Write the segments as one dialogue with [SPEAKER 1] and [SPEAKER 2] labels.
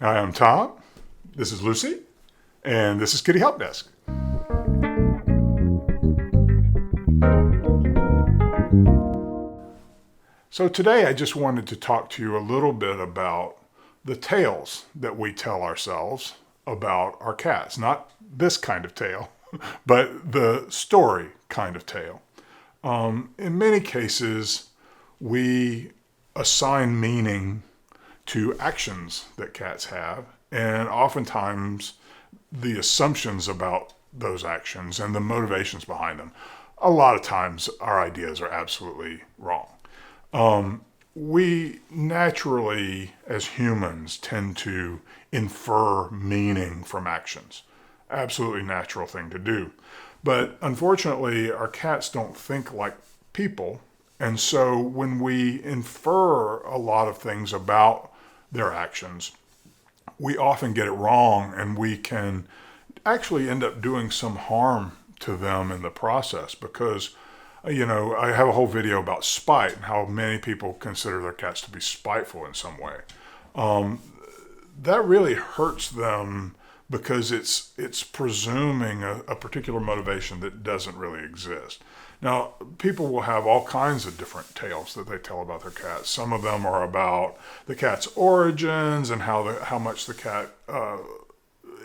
[SPEAKER 1] Hi, I'm Tom. This is Lucy, and this is Kitty Help Desk. So today I just wanted to talk to you a little bit about the tales that we tell ourselves about our cats. Not this kind of tale, but the story kind of tale. In many cases, we assign meaning to actions that cats have, and oftentimes the assumptions about those actions and the motivations behind them. A lot of times, our ideas are absolutely wrong. We naturally, as humans, tend to infer meaning from actions. Absolutely natural thing to do. But unfortunately, our cats don't think like people. And so when we infer a lot of things about their actions, we often get it wrong and we can actually end up doing some harm to them in the process because I have a whole video about spite and how many people consider their cats to be spiteful in some way. That really hurts them because it's presuming a particular motivation that doesn't really exist. Now, people will have all kinds of different tales that they tell about their cats. Some of them are about the cat's origins and how much the cat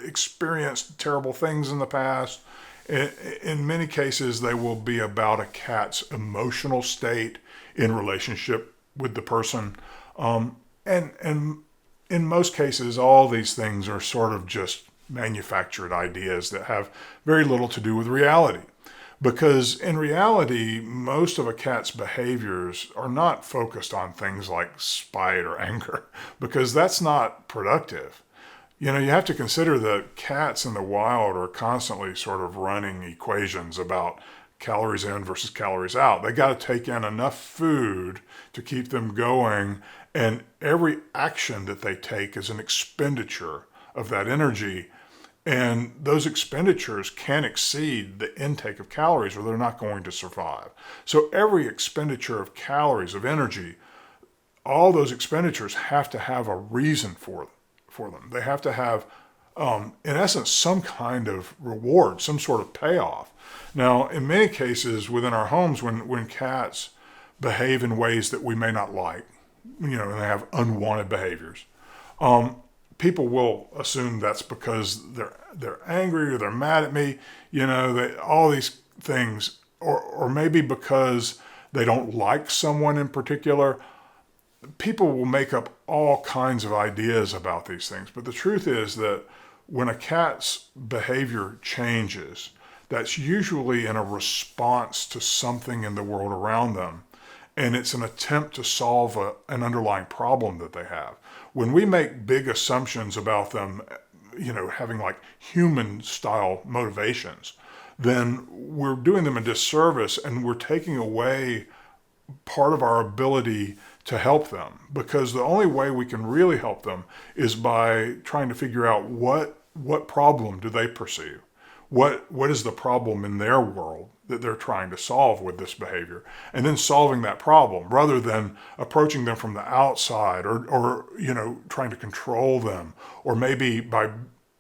[SPEAKER 1] experienced terrible things in the past. In many cases, they will be about a cat's emotional state in relationship with the person. And in most cases, all these things are sort of just manufactured ideas that have very little to do with reality. Because in reality, most of a cat's behaviors are not focused on things like spite or anger, because that's not productive. You have to consider that cats in the wild are constantly sort of running equations about calories in versus calories out. They got to take in enough food to keep them going, and every action that they take is an expenditure of that energy. And those expenditures can exceed the intake of calories or they're not going to survive. So every expenditure of calories, of energy, all those expenditures have to have a reason for them. They have to have, in essence, some kind of reward, some sort of payoff. Now, in many cases within our homes, when cats behave in ways that we may not like, and they have unwanted behaviors, people will assume that's because they're angry or they're mad at me, all these things, or maybe because they don't like someone in particular. People will make up all kinds of ideas about these things. But the truth is that when a cat's behavior changes, that's usually in a response to something in the world around them. And it's an attempt to solve an underlying problem that they have. When we make big assumptions about them, having like human style motivations, then we're doing them a disservice and we're taking away part of our ability to help them, because the only way we can really help them is by trying to figure out what problem do they perceive, what is the problem in their world that they're trying to solve with this behavior, and then solving that problem rather than approaching them from the outside or trying to control them, or maybe by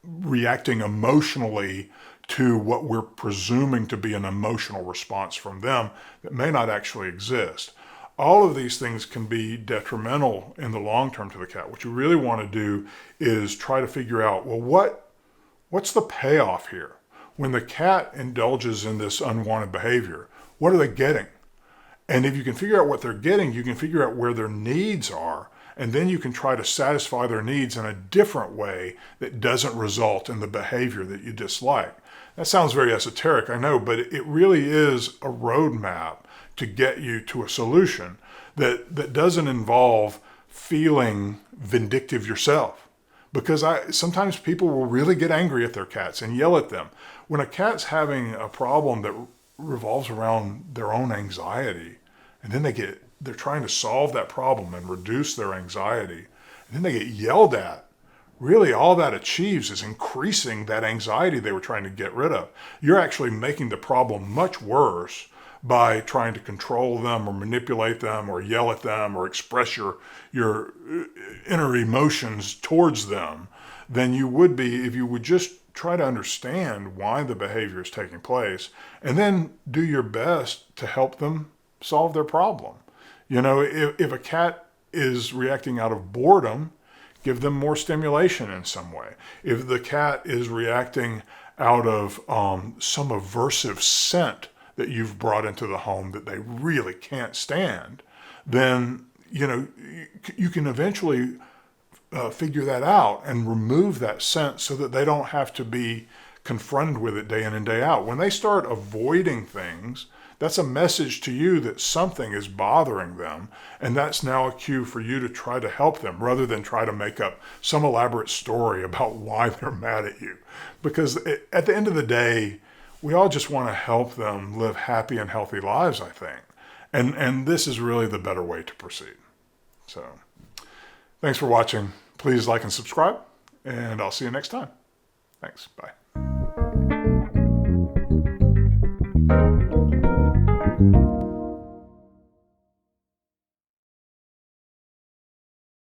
[SPEAKER 1] reacting emotionally to what we're presuming to be an emotional response from them that may not actually exist. All of these things can be detrimental in the long term to the cat. What you really want to do is try to figure out, well, what's the payoff here? When the cat indulges in this unwanted behavior, what are they getting? And if you can figure out what they're getting, you can figure out where their needs are, and then you can try to satisfy their needs in a different way that doesn't result in the behavior that you dislike. That sounds very esoteric, I know, but it really is a roadmap to get you to a solution that doesn't involve feeling vindictive yourself. Because sometimes people will really get angry at their cats and yell at them. When a cat's having a problem that revolves around their own anxiety, and then they're trying to solve that problem and reduce their anxiety, and then they get yelled at, really all that achieves is increasing that anxiety they were trying to get rid of. You're actually making the problem much worse by trying to control them or manipulate them or yell at them or express your inner emotions towards them than you would be if you would just try to understand why the behavior is taking place and then do your best to help them solve their problem. You know, if a cat is reacting out of boredom, give them more stimulation in some way. If the cat is reacting out of some aversive scent that you've brought into the home that they really can't stand, then, you know, you can eventually figure that out and remove that scent so that they don't have to be confronted with it day in and day out. When they start avoiding things, that's a message to you that something is bothering them, and that's now a cue for you to try to help them rather than try to make up some elaborate story about why they're mad at you. Because at the end of the day, we all just want to help them live happy and healthy lives, I think. And this is really the better way to proceed. So thanks for watching. Please like and subscribe, and I'll see you next time. Thanks. Bye.